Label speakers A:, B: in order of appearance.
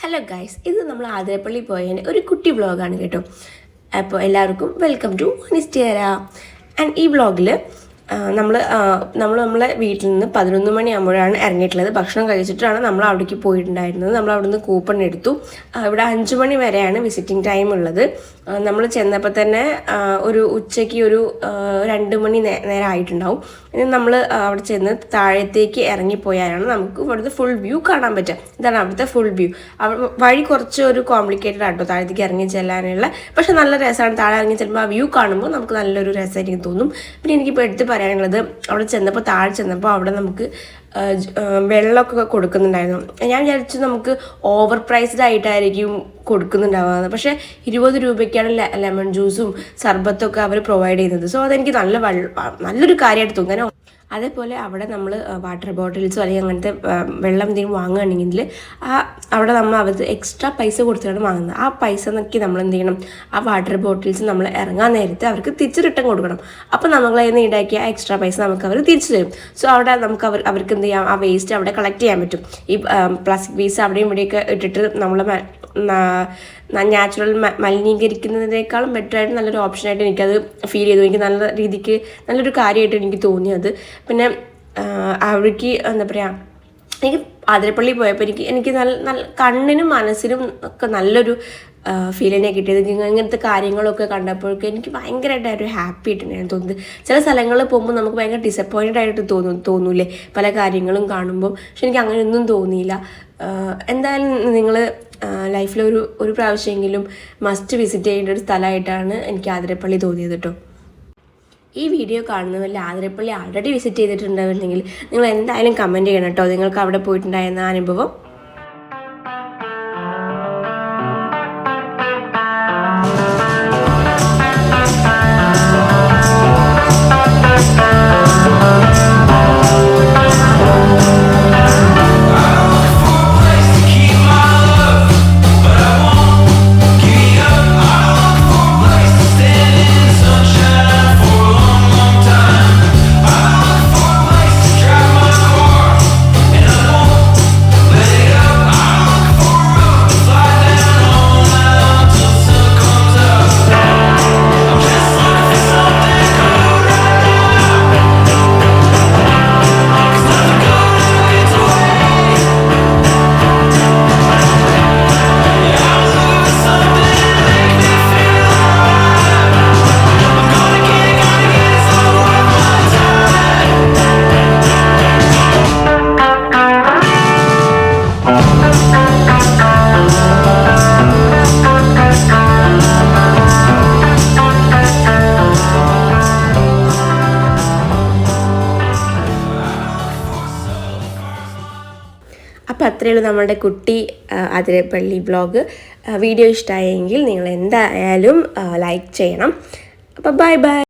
A: Hello guys, ഇത് നമ്മൾ ആതിരപ്പള്ളി പോയതിന് ഒരു കുട്ടി വ്ളോഗാണ് കേട്ടോ. അപ്പോൾ എല്ലാവർക്കും വെൽക്കം ടു നിസ്റ്റേര. ആൻഡ് ഈ വ്ളോഗിൽ നമ്മളെ വീട്ടിൽ നിന്ന് 11 മണിയാകുമ്പോഴാണ് ഇറങ്ങിയിട്ടുള്ളത്. ഭക്ഷണം കഴിച്ചിട്ടാണ് നമ്മൾ അവിടേക്ക് പോയിട്ടുണ്ടായിരുന്നത്. നമ്മൾ അവിടെ നിന്ന് കൂപ്പൺ എടുത്തു. ഇവിടെ 5 മണി വരെയാണ് വിസിറ്റിംഗ് ടൈം ഉള്ളത്. നമ്മൾ ചെന്നപ്പോൾ തന്നെ ഒരു ഉച്ചയ്ക്ക് ഒരു 2 മണി നേരം ആയിട്ടുണ്ടാവും. ഇനി നമ്മൾ അവിടെ ചെന്ന് താഴത്തേക്ക് ഇറങ്ങിപ്പോയാലാണ് നമുക്ക് ഇവിടുത്തെ ഫുൾ വ്യൂ കാണാൻ പറ്റുക. ഇതാണ് അവിടുത്തെ ഫുൾ വ്യൂ. വഴി കുറച്ച് ഒരു കോംപ്ലിക്കേറ്റഡ് ആട്ടോ താഴത്തേക്ക് ഇറങ്ങി ചെല്ലാനുള്ള. പക്ഷെ നല്ല രസമാണ്. താഴെ ഇറങ്ങി ചെല്ലുമ്പോൾ ആ വ്യൂ കാണുമ്പോൾ നമുക്ക് നല്ലൊരു രസമായിരിക്കും തോന്നും. പിന്നെ എനിക്കിപ്പോൾ എടുത്ത് പറയാനുള്ളത്, അവിടെ ചെന്നപ്പോൾ താഴെ ചെന്നപ്പോൾ അവിടെ നമുക്ക് വെള്ളമൊക്കെ കൊടുക്കുന്നുണ്ടായിരുന്നു. ഞാൻ വിചാരിച്ചു നമുക്ക് ഓവർ പ്രൈസ്ഡ് ആയിട്ടായിരിക്കും കൊടുക്കുന്നുണ്ടാവുക. പക്ഷേ 20 രൂപയ്ക്കാണ് ലെമൺ ജ്യൂസും സർബത്തൊക്കെ അവർ പ്രൊവൈഡ് ചെയ്യുന്നത്. സോ അതെനിക്ക് നല്ലൊരു കാര്യമായിട്ട് തോന്നുന്നു. അതേപോലെ അവിടെ നമ്മൾ വാട്ടർ ബോട്ടിൽസോ അല്ലെങ്കിൽ അങ്ങനത്തെ വെള്ളം എന്തെങ്കിലും വാങ്ങുകയാണെങ്കിൽ അവിടെ നമ്മൾ അവർക്ക് എക്സ്ട്രാ പൈസ കൊടുത്തിട്ടാണ് വാങ്ങുന്നത്. ആ പൈസ നോക്കി നമ്മൾ എന്ത് ചെയ്യണം, ആ വാട്ടർ ബോട്ടിൽസ് നമ്മൾ ഇറങ്ങാൻ നേരത്തെ അവർക്ക് തിരിച്ച് റിട്ടേൺ കൊടുക്കണം. അപ്പോൾ നമ്മളതിൽ നിന്ന് ഈടാക്കിയ ആ എക്സ്ട്രാ പൈസ നമുക്ക് അവർ തിരിച്ചു തരും. സോ അവിടെ നമുക്ക് അവർക്ക് എന്ത് ചെയ്യാം, ആ വേസ്റ്റ് അവിടെ കളക്ട് ചെയ്യാൻ പറ്റും. ഈ പ്ലാസ്റ്റിക് വേസ്റ്റ് അവിടെയും ഇവിടെയൊക്കെ ഇട്ടിട്ട് നമ്മൾ നാച്ചുറൽ മലിനീകരിക്കുന്നതിനേക്കാളും ബെറ്ററായിട്ട് നല്ലൊരു ഓപ്ഷനായിട്ട് എനിക്കത് ഫീൽ ചെയ്തു. എനിക്ക് നല്ല രീതിക്ക് നല്ലൊരു കാര്യമായിട്ട് എനിക്ക് തോന്നിയത്. പിന്നെ അവിടേക്ക് എന്താ പറയുക, എനിക്ക് ആതിരപ്പള്ളി പോയപ്പോൾ എനിക്ക് നല്ല കണ്ണിനും മനസ്സിനും ഒക്കെ നല്ലൊരു ഫീലിനെ കിട്ടിയത്. ഇങ്ങനത്തെ കാര്യങ്ങളൊക്കെ കണ്ടപ്പോഴൊക്കെ എനിക്ക് ഭയങ്കരമായിട്ട് ഒരു ഹാപ്പി ആയിട്ടാണ് തോന്നുന്നത്. ചില സ്ഥലങ്ങളിൽ പോകുമ്പോൾ നമുക്ക് ഭയങ്കര ഡിസപ്പോയിൻറ്റഡ് ആയിട്ട് തോന്നൂലേ പല കാര്യങ്ങളും കാണുമ്പോൾ. പക്ഷെ എനിക്ക് അങ്ങനെയൊന്നും തോന്നിയില്ല. എന്തായാലും നിങ്ങൾ ലൈഫിൽ ഒരു പ്രാവശ്യമെങ്കിലും മസ്റ്റ് വിസിറ്റ് ചെയ്യേണ്ട ഒരു സ്ഥലമായിട്ടാണ് എനിക്ക് ആതിരപ്പള്ളി തോന്നിയത് കേട്ടോ. ഈ വീഡിയോ കാണുന്നവരിൽ ആതിരപ്പള്ളി ആൾറെഡി വിസിറ്റ് ചെയ്തിട്ടുണ്ടായിരുന്നെങ്കിൽ നിങ്ങൾ എന്തായാലും കമൻറ്റ് ചെയ്യണം കേട്ടോ, നിങ്ങൾക്ക് അവിടെ പോയിട്ടുണ്ടായിരുന്ന അനുഭവം. അപ്പോൾ അത്രയുള്ളൂ നമ്മുടെ കുട്ടി ആതിരപ്പള്ളി വ്ളോഗ്. വീഡിയോ ഇഷ്ടമായെങ്കിൽ നിങ്ങൾ എന്തായാലും ലൈക്ക് ചെയ്യണം. അപ്പോൾ ബൈ ബൈ.